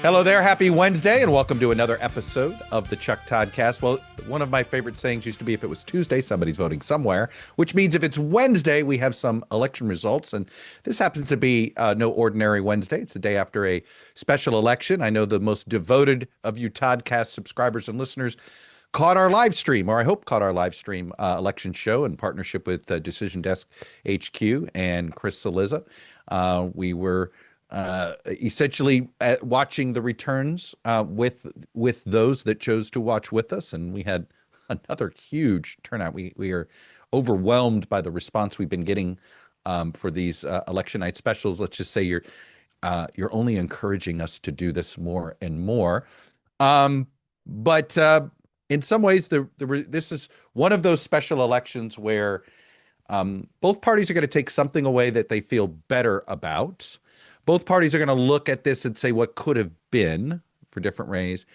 Hello there. Happy Wednesday, and welcome to another episode of the ToddCast. Well, one of my favorite sayings used to be if it was Tuesday, somebody's voting somewhere, which means if it's Wednesday, we have some election results. And this happens to be no ordinary Wednesday. It's the day after a special election. I know the most devoted of you ToddCast subscribers and listeners caught our live stream, or I hope caught our live stream election show in partnership with Decision Desk HQ and Chris Saliza. We were essentially watching the returns with those that chose to watch with us, and we had another huge turnout. We are overwhelmed by the response we've been getting for these election night specials. Let's just say you're only encouraging us to do this more and more. But in some ways, this is one of those special elections where both parties are going to take something away that they feel better about. Both parties are going to look at this and say what could have been for different ways.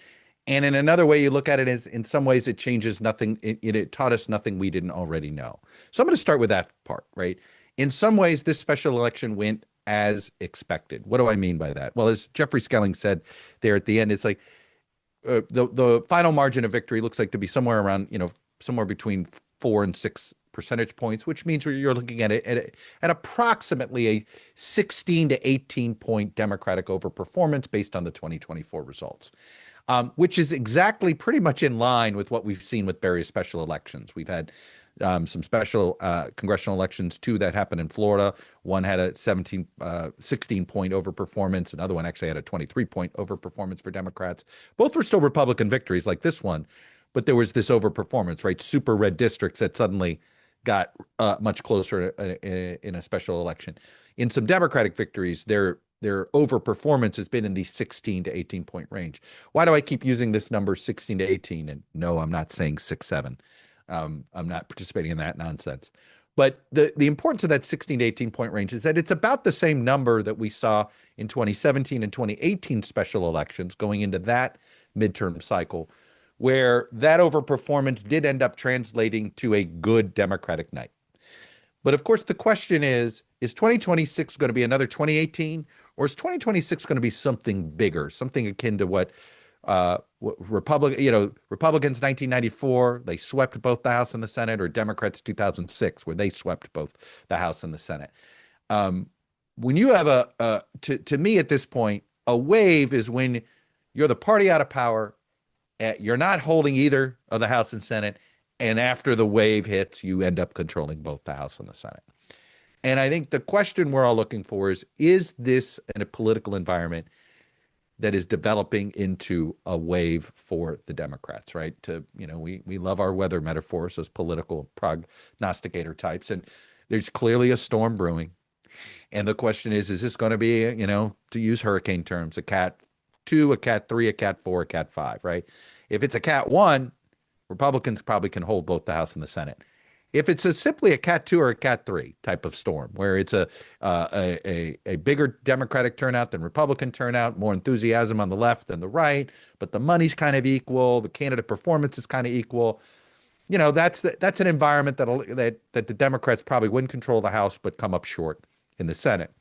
And in another way, you look at it as in some ways it changes nothing. It taught us nothing we didn't already know. So I'm going to start with that part, right? In some ways, this special election went as expected. What do I mean by that? Well, as Jeffrey Skelling said there at the end, it's like the final margin of victory looks like to be somewhere around, somewhere between 4 and 6 percentage points, which means you're looking at it at approximately a 16 to 18 point Democratic overperformance based on the 2024 results, which is exactly pretty much in line with what we've seen with various special elections. We've had some special congressional elections, two that happened in Florida. One had a 16 point overperformance. Another one actually had a 23 point overperformance for Democrats. Both were still Republican victories like this one, but there was this overperformance, right? Super red districts that suddenly got much closer in a special election. In some Democratic victories, their overperformance has been in the 16 to 18 point range. Why do I keep using this number 16 to 18? And no, I'm not saying 6, 7. I'm not participating in that nonsense. But the importance of that 16 to 18 point range is that it's about the same number that we saw in 2017 and 2018 special elections going into that midterm cycle, where that overperformance did end up translating to a good Democratic night. But of course, the question is 2026 going to be another 2018, or is 2026 going to be something bigger, something akin to what Republicans 1994, they swept both the House and the Senate, or Democrats 2006, where they swept both the House and the Senate. When you have to me at this point, a wave is when you're the party out of power. You're not holding either of the House and Senate, and after the wave hits, you end up controlling both the House and the Senate. And I think the question we're all looking for is this in a political environment that is developing into a wave for the Democrats, right? We love our weather metaphors as political prognosticator types, and there's clearly a storm brewing. And the question is this going to be, to use hurricane terms, a Cat 2, a Cat 3, a Cat 4, a Cat 5, right? If it's a Cat 1, Republicans probably can hold both the House and the Senate. If it's simply a Cat 2 or a Cat 3 type of storm, where it's a bigger Democratic turnout than Republican turnout, more enthusiasm on the left than the right, but the money's kind of equal, the candidate performance is kind of equal, that's an environment that the Democrats probably wouldn't control the House, but come up short in the Senate.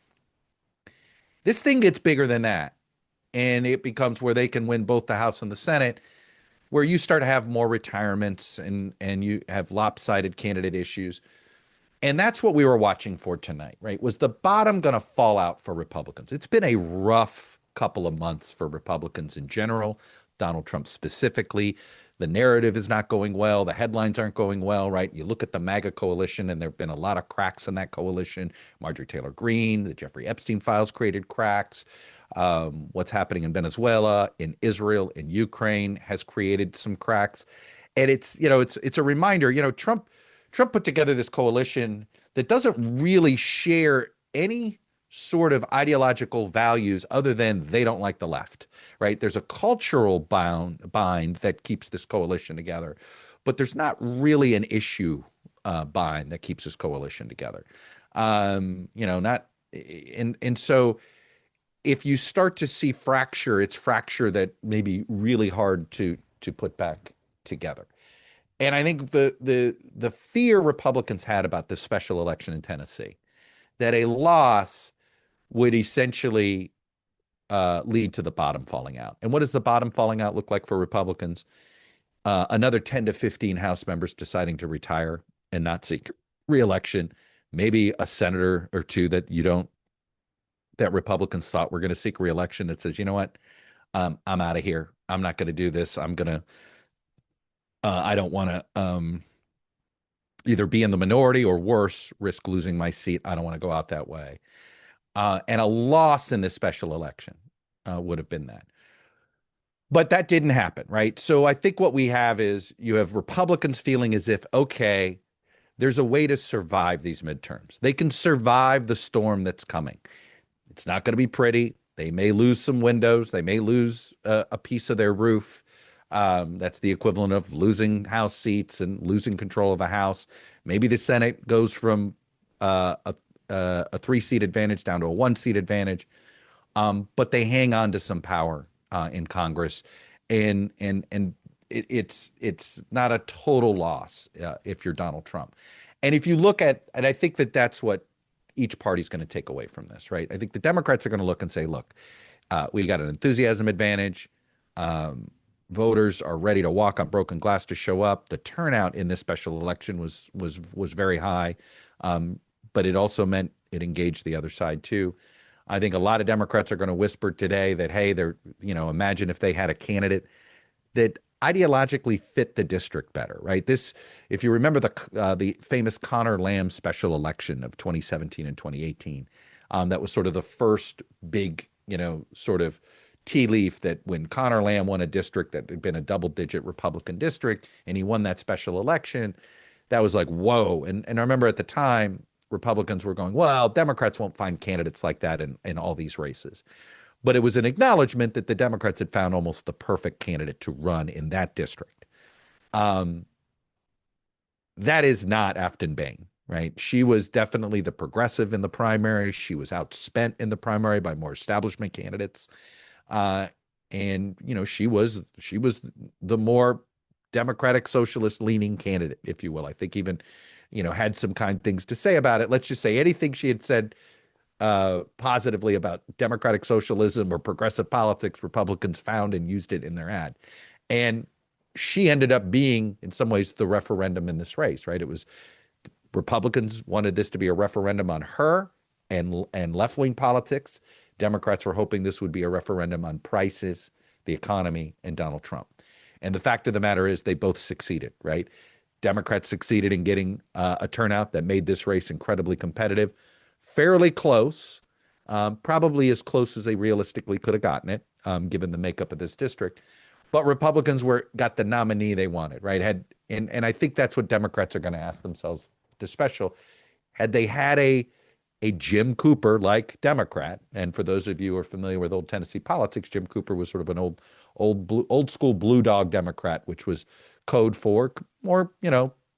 This thing gets bigger than that, and it becomes where they can win both the House and the Senate, where you start to have more retirements and you have lopsided candidate issues. And that's what we were watching for tonight, right? Was the bottom going to fall out for Republicans? It's been a rough couple of months for Republicans in general, Donald Trump specifically. The narrative is not going well. The headlines aren't going well, right? You look at the MAGA coalition, and there have been a lot of cracks in that coalition. Marjorie Taylor Greene, the Jeffrey Epstein files created cracks. What's happening in Venezuela, in Israel, in Ukraine has created some cracks. And it's a reminder, Trump put together this coalition that doesn't really share any sort of ideological values other than they don't like the left, right? There's a cultural bind that keeps this coalition together, but there's not really an issue bind that keeps this coalition together. So if you start to see fracture, it's fracture that may be really hard to put back together. And I think the fear Republicans had about this special election in Tennessee, that a loss would essentially lead to the bottom falling out. And what does the bottom falling out look like for Republicans? Another 10 to 15 House members deciding to retire and not seek reelection. Maybe a senator or two that Republicans thought were going to seek reelection that says, you know what, I'm out of here. I'm not going to do this. I don't want to either be in the minority or worse, risk losing my seat. I don't want to go out that way. And a loss in this special election would have been that. But that didn't happen, right? So I think what we have is you have Republicans feeling as if, okay, there's a way to survive these midterms. They can survive the storm that's coming. It's not going to be pretty. They may lose some windows. They may lose a piece of their roof. That's the equivalent of losing House seats and losing control of the House. Maybe the Senate goes from a 3-seat advantage down to a 1-seat advantage. But they hang on to some power in Congress, and it's not a total loss if you're Donald Trump. And if you look at, and I think that's what each party's going to take away from this, right? I think the Democrats are going to look and say, look, we got an enthusiasm advantage. Voters are ready to walk on broken glass to show up. The turnout in this special election was very high, but it also meant it engaged the other side too. I think a lot of Democrats are going to whisper today that, hey, imagine if they had a candidate that ideologically fit the district better, right? If you remember the famous Connor Lamb special election of 2017 and 2018, that was sort of the first big, sort of tea leaf that when Connor Lamb won a district that had been a double-digit Republican district and he won that special election, that was like, whoa. And I remember at the time, Republicans were going, well, Democrats won't find candidates like that in all these races. But it was an acknowledgement that the Democrats had found almost the perfect candidate to run in that district. That is not Aftyn Behn, right? She was definitely the progressive in the primary. She was outspent in the primary by more establishment candidates. And, she was the more Democratic socialist leaning candidate, if you will. I think even had some kind things to say about it. Let's just say anything she had said positively about democratic socialism or progressive politics, Republicans found and used it in their ad. And she ended up being, in some ways, the referendum in this race, right? It was Republicans wanted this to be a referendum on her and left-wing politics. Democrats were hoping this would be a referendum on prices, the economy, and Donald Trump. And the fact of the matter is they both succeeded, right? Democrats succeeded in getting a turnout that made this race incredibly competitive, fairly close, probably as close as they realistically could have gotten it, given the makeup of this district. But Republicans got the nominee they wanted, right? And I think that's what Democrats are going to ask themselves the special. Had they had a Jim Cooper-like Democrat, and for those of you who are familiar with old Tennessee politics, Jim Cooper was sort of an old school blue dog Democrat, which was code for more,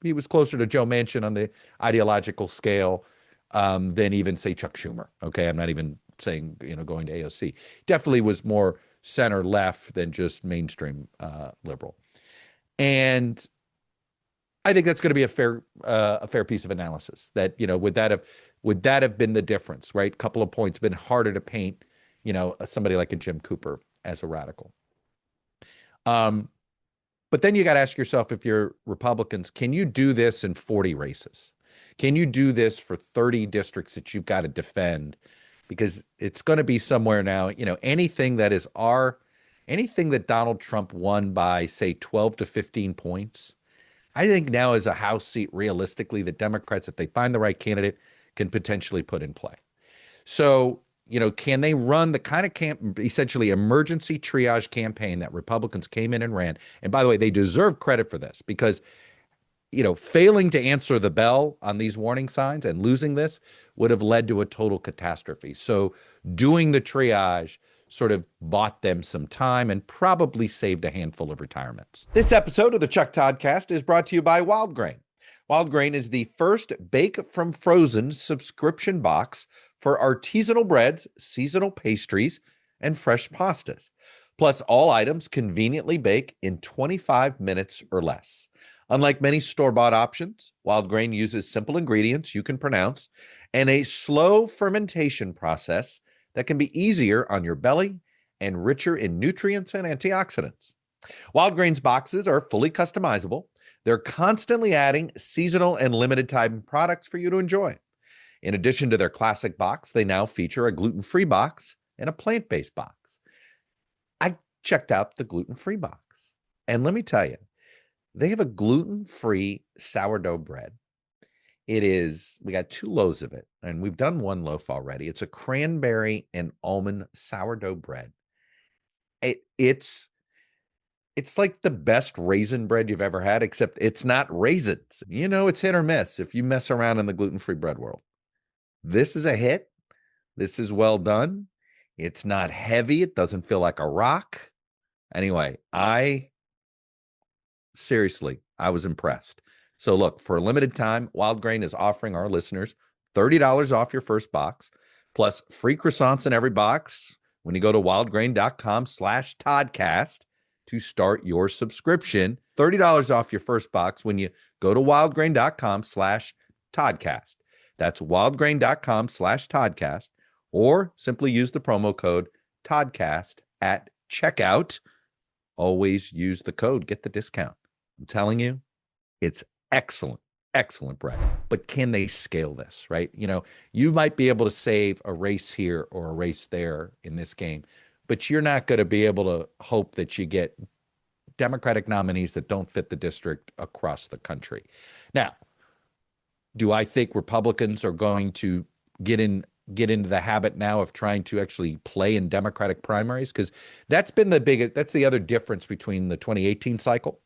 he was closer to Joe Manchin on the ideological scale than even, say, Chuck Schumer. Okay, I'm not even saying, going to AOC. Definitely was more center left than just mainstream liberal. And I think that's going to be a fair piece of analysis. That would that have been the difference, right? Couple of points, been harder to paint, somebody like a Jim Cooper as a radical. But then you got to ask yourself, if you're Republicans, can you do this in 40 races? Can you do this for 30 districts that you've got to defend? Because it's going to be somewhere now, anything that Donald Trump won by, say, 12 to 15 points, I think now is a House seat realistically that Democrats, if they find the right candidate, can potentially put in play. So, can they run the kind of essentially emergency triage campaign that Republicans came in and ran? And by the way, they deserve credit for this because, failing to answer the bell on these warning signs and losing this would have led to a total catastrophe. So doing the triage sort of bought them some time and probably saved a handful of retirements. This episode of the Chuck ToddCast is brought to you by Wild Grain. Wild Grain is the first bake from frozen subscription box for artisanal breads, seasonal pastries, and fresh pastas. Plus, all items conveniently bake in 25 minutes or less. Unlike many store-bought options, Wild Grain uses simple ingredients you can pronounce and a slow fermentation process that can be easier on your belly and richer in nutrients and antioxidants. Wild Grains boxes are fully customizable. They're constantly adding seasonal and limited time products for you to enjoy. In addition to their classic box, they now feature a gluten-free box and a plant-based box. I checked out the gluten-free box, and let me tell you, they have a gluten-free sourdough bread. We got 2 loaves of it, and we've done 1 loaf already. It's a cranberry and almond sourdough bread. It's like the best raisin bread you've ever had, except it's not raisins. It's hit or miss if you mess around in the gluten-free bread world. This is a hit. This is well done. It's not heavy. It doesn't feel like a rock. Anyway, seriously, I was impressed. So look, for a limited time, Wild Grain is offering our listeners $30 off your first box, plus free croissants in every box when you go to wildgrain.com/Toddcast to start your subscription. $30 off your first box when you go to wildgrain.com/Toddcast. That's wildgrain.com/Toddcast, or simply use the promo code Toddcast at checkout. Always use the code, get the discount. I'm telling you, it's excellent, excellent bread. But can they scale this, right? You might be able to save a race here or a race there in this game, but you're not going to be able to hope that you get Democratic nominees that don't fit the district across the country. Now, do I think Republicans are going to get into the habit now of trying to actually play in Democratic primaries? Because that's the other difference between the 2018 cycle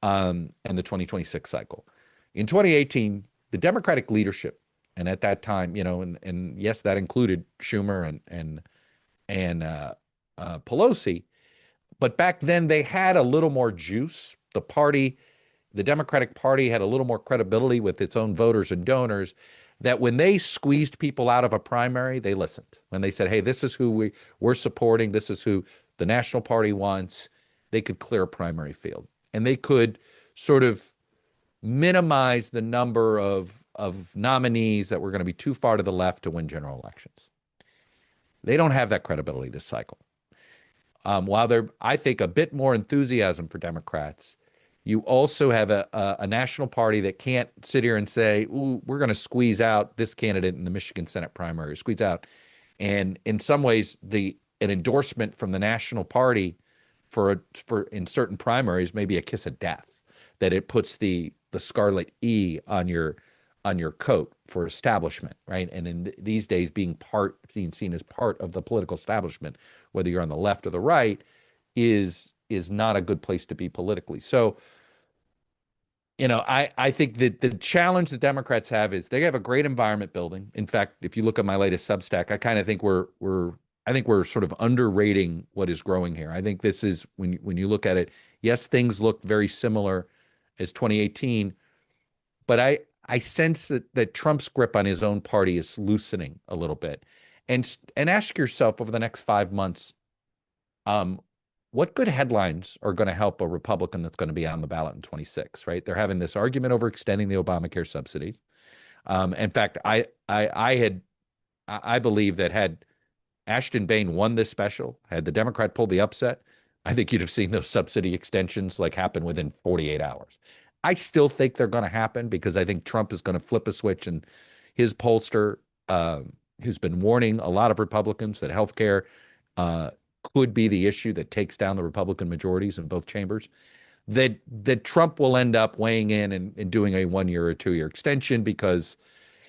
and the 2026 cycle. In 2018, the Democratic leadership, and at that time, and yes, that included Schumer and Pelosi, but back then they had a little more juice. The Democratic Party had a little more credibility with its own voters and donors, that when they squeezed people out of a primary, they listened. When they said, hey, this is who we're supporting, this is who the National Party wants, they could clear a primary field. And they could sort of minimize the number of nominees that were going to be too far to the left to win general elections. They don't have that credibility this cycle. While there, I think, a bit more enthusiasm for Democrats, you also have a national party that can't sit here and say, ooh, we're going to squeeze out this candidate in the Michigan Senate primary, squeeze out. And in some ways, an endorsement from the national party for in certain primaries may be a kiss of death, that it puts the scarlet E on your coat for establishment, right? And in these days, being seen as part of the political establishment, whether you're on the left or the right, is not a good place to be politically. So, I think that the challenge the Democrats have is they have a great environment building. In fact, if you look at my latest Substack, I kind of think we're sort of underrating what is growing here. I think this is, when you look at it, yes, things look very similar as 2018, but I sense that Trump's grip on his own party is loosening a little bit. And ask yourself over the next 5 months, what good headlines are going to help a Republican that's going to be on the ballot in 26, right? They're having this argument over extending the Obamacare subsidies. In fact, I believe that had Aftyn Behn won this special, had the Democrat pulled the upset, I think you'd have seen those subsidy extensions happen within 48 hours. I still think they're going to happen because I think Trump is going to flip a switch, and his pollster, who's been warning a lot of Republicans that healthcare could be the issue that takes down the Republican majorities in both chambers, that Trump will end up weighing in and doing a 1 year or 2 year extension because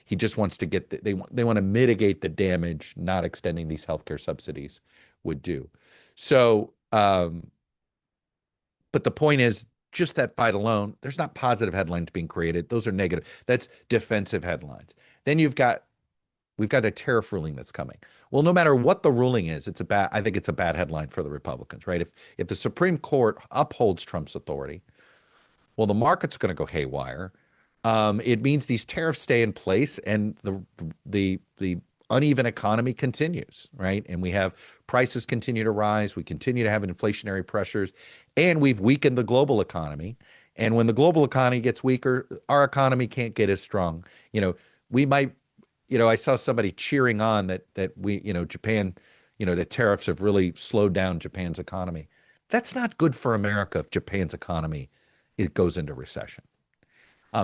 he just wants to they want to mitigate the damage not extending these healthcare subsidies would do. So, but the point is, just that fight alone, there's not positive headlines being created. Those are negative. That's defensive headlines. Then we've got a tariff ruling that's coming. Well, no matter what the ruling is, I think it's a bad headline for the Republicans, right? If the Supreme Court upholds Trump's authority, well, the market's going to go haywire. It means these tariffs stay in place, and the uneven economy continues, right? And we have prices continue to rise. We continue to have inflationary pressures, and we've weakened the global economy. And when the global economy gets weaker, our economy can't get as strong. We might, I saw somebody cheering on that we, Japan, that tariffs have really slowed down Japan's economy. That's not good for America if Japan's economy it goes into recession.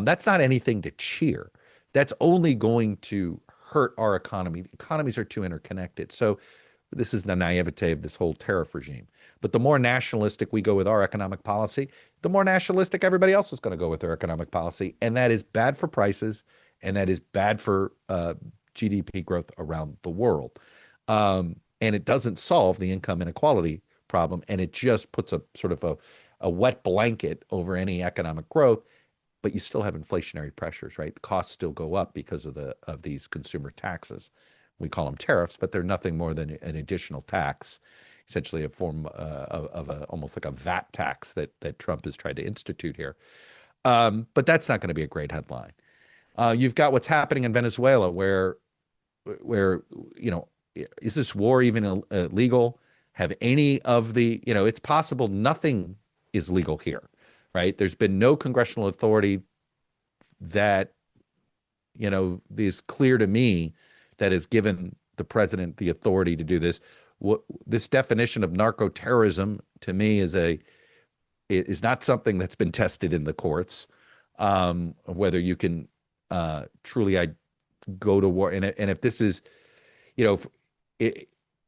That's not anything to cheer. That's only going to hurt our economy. Economies are too interconnected. So this is the naivete of this whole tariff regime. But the more nationalistic we go with our economic policy, the more nationalistic everybody else is going to go with their economic policy. And that is bad for prices, and that is bad for GDP growth around the world. And it doesn't solve the income inequality problem, and it just puts a sort of a wet blanket over any economic growth. But you still have inflationary pressures, right? The costs still go up because of these consumer taxes. We call them tariffs, but they're nothing more than an additional tax, essentially a form of almost like a VAT tax that Trump has tried to institute here. But that's not going to be a great headline. You've got what's happening in Venezuela, where is this war even legal? Have any of it's possible nothing is legal here, right? There's been no congressional authority that is clear to me that has given the president the authority to do this. This definition of narco-terrorism to me is not something that's been tested in the courts, whether you can truly go to war. And if this is,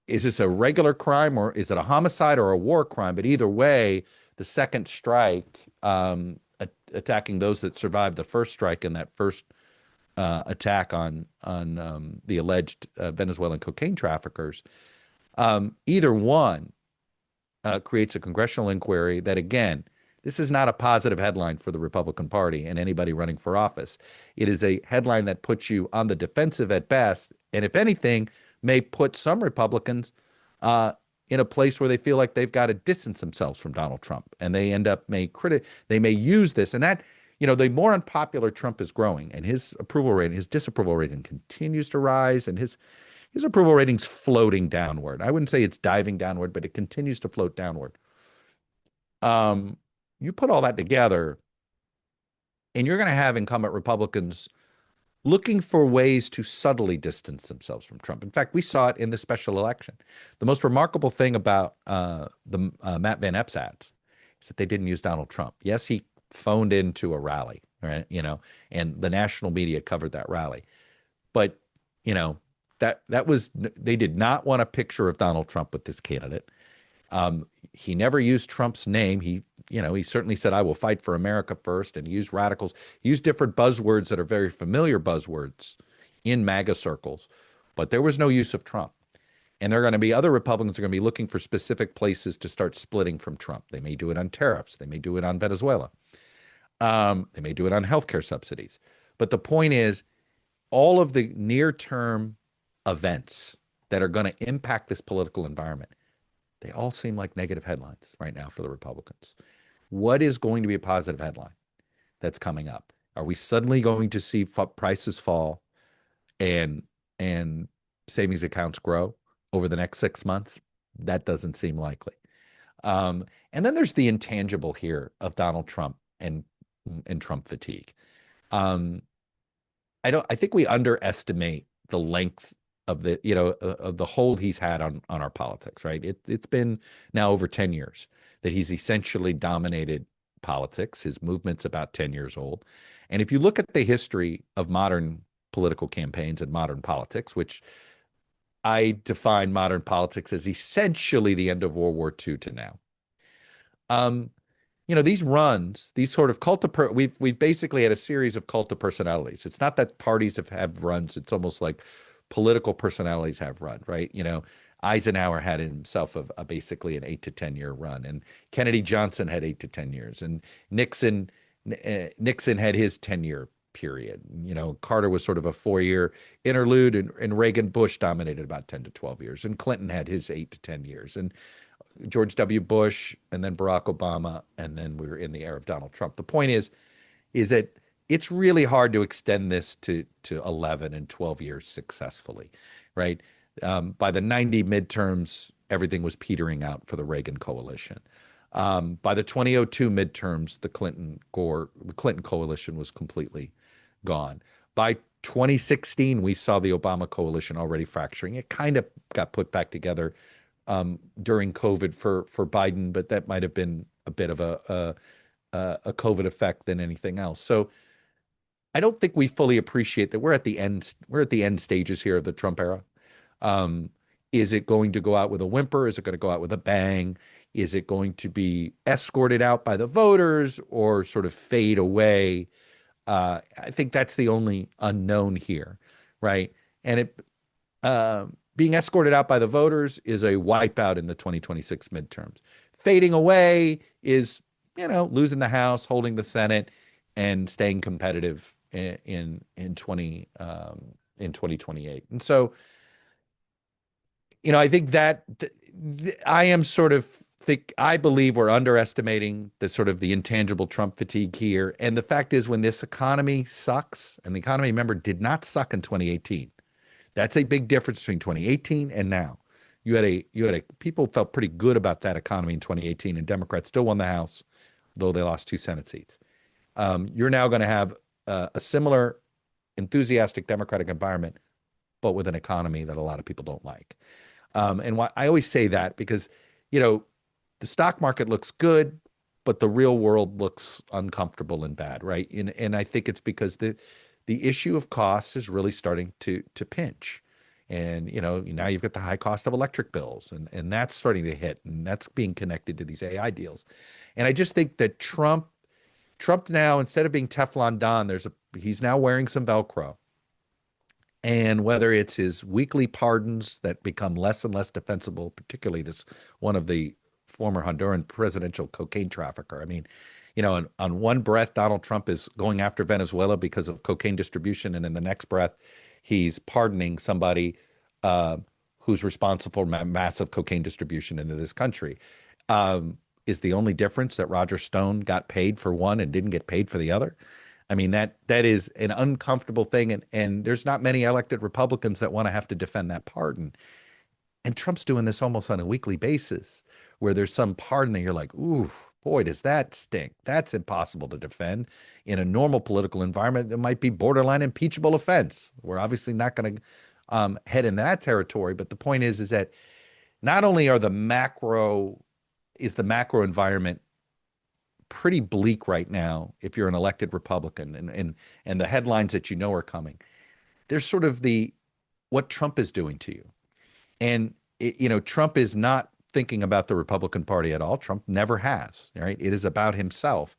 is this a regular crime, or is it a homicide or a war crime? But either way, the second strike, attacking those that survived the first strike in that first attack on the alleged Venezuelan cocaine traffickers, either one creates a congressional inquiry that, again, this is not a positive headline for the Republican Party and anybody running for office. It is a headline that puts you on the defensive at best, and if anything, may put some Republicans in a place where they feel like they've got to distance themselves from Donald Trump, and they end up they may use this, and that the more unpopular Trump is growing, and his disapproval rating continues to rise, and his approval rating's floating downward. I wouldn't say it's diving downward, but it continues to float downward. You put all that together, and you're going to have incumbent Republicans looking for ways to subtly distance themselves from Trump. In fact, we saw it in the special election. The most remarkable thing about the Matt Van Epps ads is that they didn't use Donald Trump. Yes, he phoned into a rally, right? And the national media covered that rally. But, that was, they did not want a picture of Donald Trump with this candidate. He never used Trump's name. He certainly said, "I will fight for America first," and he used radicals. He used different buzzwords that are very familiar buzzwords in MAGA circles, but there was no use of Trump. And there are going to be other Republicans who are going to be looking for specific places to start splitting from Trump. They may do it on tariffs. They may do it on Venezuela. They may do it on healthcare subsidies. But the point is, all of the near-term events that are going to impact this political environment, they all seem like negative headlines right now for the Republicans. What is going to be a positive headline that's coming up? Are we suddenly going to see prices fall and savings accounts grow over the next 6 months? That doesn't seem likely. And then there's the intangible here of Donald Trump and Trump fatigue. I think we underestimate the length of the hold he's had on our politics, right? It's been now over 10 years that he's essentially dominated politics. His movement's about 10 years old. And if you look at the history of modern political campaigns and modern politics, which I define modern politics as essentially the end of World War II to now. These runs, these sort of we've basically had a series of cult of personalities. It's not that parties have runs. It's almost like political personalities have run, right? Eisenhower had himself basically an 8 to 10 year run, and Kennedy Johnson had 8 to 10 years, and Nixon had his 10-year period. Carter was sort of a 4-year interlude, and Reagan Bush dominated about 10 to 12 years, and Clinton had his 8 to 10 years, and George W. Bush, and then Barack Obama, and then we were in the era of Donald Trump. The point is that it's really hard to extend this to 11 and 12 years successfully, right? By the 90 midterms, everything was petering out for the Reagan coalition. By the 2002 midterms, the Clinton coalition was completely gone. By 2016, we saw the Obama coalition already fracturing. It kind of got put back together during COVID for Biden, but that might have been a bit of a COVID effect than anything else. So I don't think we fully appreciate that we're at the end. We're at the end stages here of the Trump era. Um, is it going to go out with a whimper? Is it going to go out with a bang? Is it going to be escorted out by the voters or sort of fade away? I think that's the only unknown here, right? And being escorted out by the voters is a wipeout in the 2026 midterms. Fading away is, losing the House, holding the Senate, and staying competitive in 2028. And so, I think that I am sort of I believe we're underestimating the sort of the intangible Trump fatigue here. And the fact is, when this economy sucks, and the economy, remember, did not suck in 2018. That's a big difference between 2018 and now. People felt pretty good about that economy in 2018, and Democrats still won the House, though they lost 2 Senate seats. You're now going to have a similar enthusiastic Democratic environment, but with an economy that a lot of people don't like. And why I always say that because, the stock market looks good, but the real world looks uncomfortable and bad, right? And I think it's because the issue of costs is really starting to pinch. And, now you've got the high cost of electric bills, and that's starting to hit, and that's being connected to these AI deals. And I just think that Trump now, instead of being Teflon Don, he's now wearing some Velcro. And whether it's his weekly pardons that become less and less defensible, particularly this one of the former Honduran presidential cocaine trafficker. I mean, on one breath, Donald Trump is going after Venezuela because of cocaine distribution, and in the next breath, he's pardoning somebody who's responsible for massive cocaine distribution into this country. Is the only difference that Roger Stone got paid for one and didn't get paid for the other? I mean, that is an uncomfortable thing, and there's not many elected Republicans that want to have to defend that pardon. And Trump's doing this almost on a weekly basis, where there's some pardon that you're like, ooh, boy, does that stink. That's impossible to defend. In a normal political environment, it might be borderline impeachable offense. We're obviously not going to head in that territory. But the point is that not only is the macro environment pretty bleak right now if you're an elected Republican, and the headlines that are coming, there's sort of what Trump is doing to you. And Trump is not thinking about the Republican Party at all. Trump never has, right? It is about himself.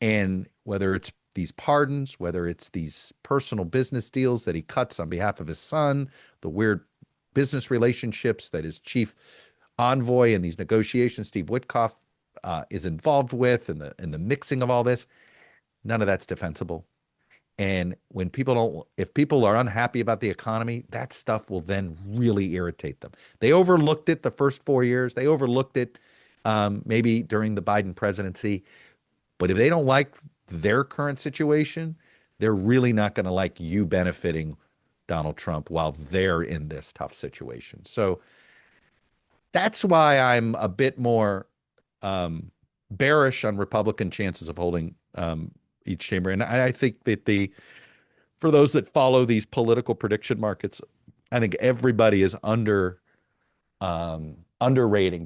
And whether it's these pardons, whether it's these personal business deals that he cuts on behalf of his son, the weird business relationships that his chief envoy in these negotiations, Steve Witkoff, is involved with, and the mixing of all this, none of that's defensible. And if people are unhappy about the economy, that stuff will then really irritate them. They overlooked it the first 4 years. They overlooked it maybe during the Biden presidency. But if they don't like their current situation, they're really not going to like you benefiting Donald Trump while they're in this tough situation. So that's why I'm a bit more bearish on Republican chances of holding each chamber. And I think that for those that follow these political prediction markets, I think everybody is underrating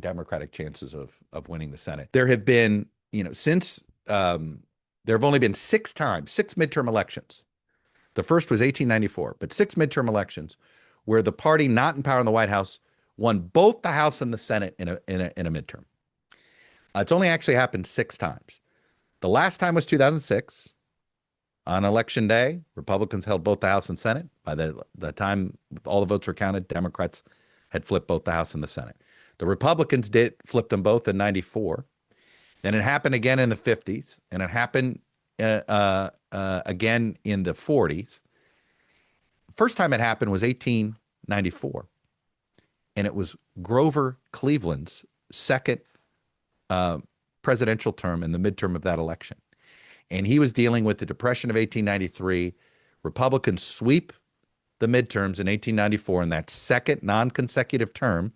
Democratic chances of winning the Senate. There have been, since there have only been 6 midterm elections. The first was 1894, but 6 midterm elections where the party not in power in the White House won both the House and the Senate in a midterm. It's only actually happened 6 times. The last time was 2006. On election day, Republicans held both the House and Senate. By the time all the votes were counted, Democrats had flipped both the House and the Senate. The Republicans flipped them both in 94. Then it happened again in the 50s, and it happened again in the 40s. First time it happened was 1894, and it was Grover Cleveland's second presidential term in the midterm of that election. And he was dealing with the Depression of 1893. Republicans sweep the midterms in 1894 in that second non-consecutive term.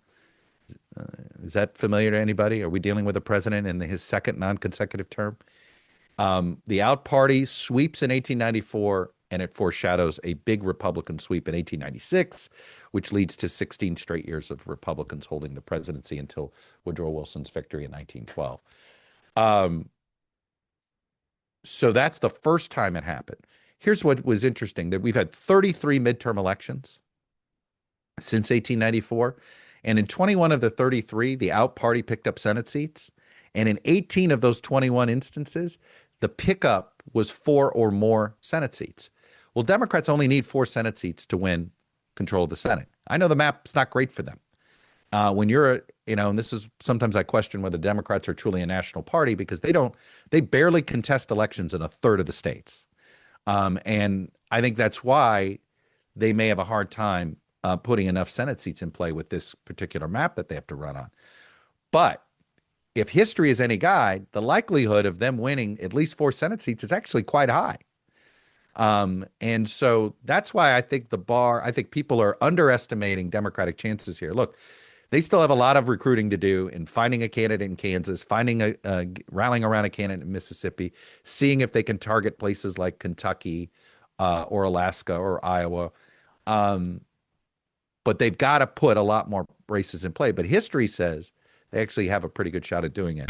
Is that familiar to anybody? Are we dealing with a president in his second non-consecutive term? The out party sweeps in 1894 and it foreshadows a big Republican sweep in 1896, which leads to 16 straight years of Republicans holding the presidency until Woodrow Wilson's victory in 1912. So that's the first time it happened. Here's what was interesting, that we've had 33 midterm elections since 1894. And in 21 of the 33, the out party picked up Senate seats. And in 18 of those 21 instances, the pickup was 4 or more Senate seats. Well, Democrats only need 4 Senate seats to win control of the Senate. I know the map's not great for them. When you're, and this is sometimes I question whether Democrats are truly a national party, because they barely contest elections in a third of the states. And I think that's why they may have a hard time putting enough Senate seats in play with this particular map that they have to run on. But if history is any guide, the likelihood of them winning at least 4 Senate seats is actually quite high. And so that's why I think I think people are underestimating Democratic chances here. Look, they still have a lot of recruiting to do in finding a candidate in Kansas, rallying around a candidate in Mississippi, seeing if they can target places like Kentucky or Alaska or Iowa. But they've got to put a lot more races in play. But history says they actually have a pretty good shot at doing it.